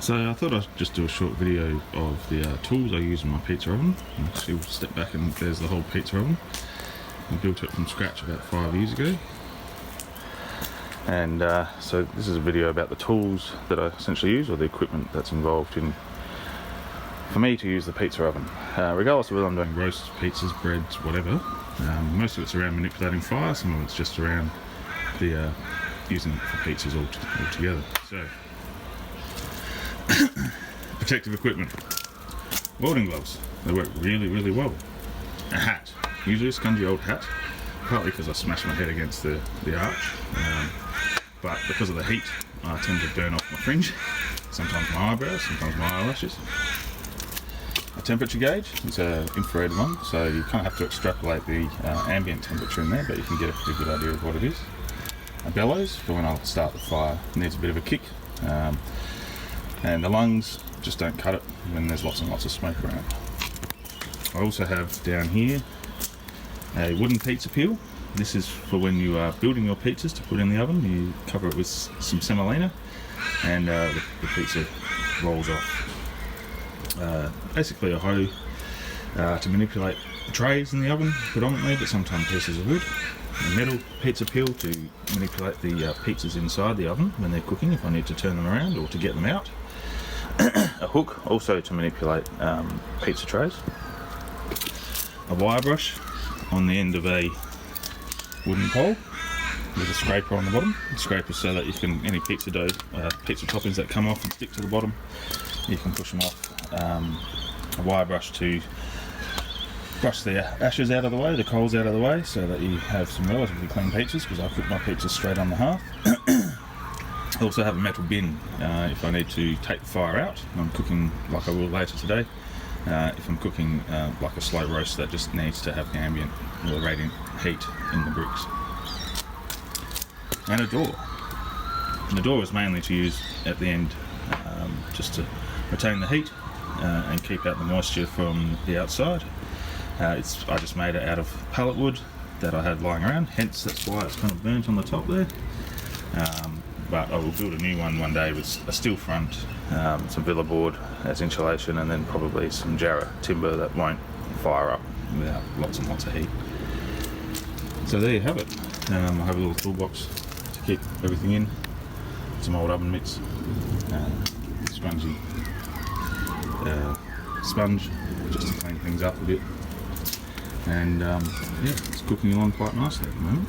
So I thought I'd just do a short video of the tools I use in my pizza oven. So you'll step back and there's the whole pizza oven. I built it from scratch about 5 years ago. And so this is a video about the tools that I essentially use, or the equipment that's involved in for me to use the pizza oven. Regardless of whether I'm doing roasts, pizzas, breads, whatever, most of it's around manipulating fire, some of it's just around the using it for pizzas altogether. So, protective equipment. Welding gloves, they work really, really well. A hat, usually a scungy old hat, partly because I smashed my head against the arch, but because of the heat I tend to burn off my fringe, sometimes my eyebrows, sometimes my eyelashes. A temperature gauge, it's an infrared one, so you kind of have to extrapolate the ambient temperature in there, but you can get a pretty good idea of what it is. A bellows, for when I start the fire, it needs a bit of a kick. And the lungs, just don't cut it when there's lots and lots of smoke around. I also have down here a wooden pizza peel. This is for when you are building your pizzas to put in the oven. You cover it with some semolina and the pizza rolls off. Basically a hoe to manipulate the trays in the oven predominantly, but sometimes pieces of wood. A metal pizza peel to manipulate the pizzas inside the oven when they're cooking, if I need to turn them around or to get them out. A hook also to manipulate pizza trays. A wire brush on the end of a wooden pole with a scraper on the bottom. The scraper so that you can, any pizza dough, pizza toppings that come off and stick to the bottom, you can push them off. A wire brush to brush the ashes out of the way, the coals out of the way, so that you have some relatively clean pizzas, because I cook my pizzas straight on the hearth. I also have a metal bin if I need to take the fire out. I'm cooking like I will later today. If I'm cooking like a slow roast that just needs to have the ambient or radiant heat in the bricks. And a door. And the door is mainly to use at the end just to retain the heat and keep out the moisture from the outside. I just made it out of pallet wood that I had lying around, hence that's why it's kind of burnt on the top there. But I will build a new one day with a steel front, some villa board as insulation, and then probably some Jarrah timber that won't fire up without lots and lots of heat. So there you have it. I have a little toolbox to keep everything in, some old oven mitts, spongy sponge just to clean things up a bit. And yeah, it's cooking along quite nicely at the moment.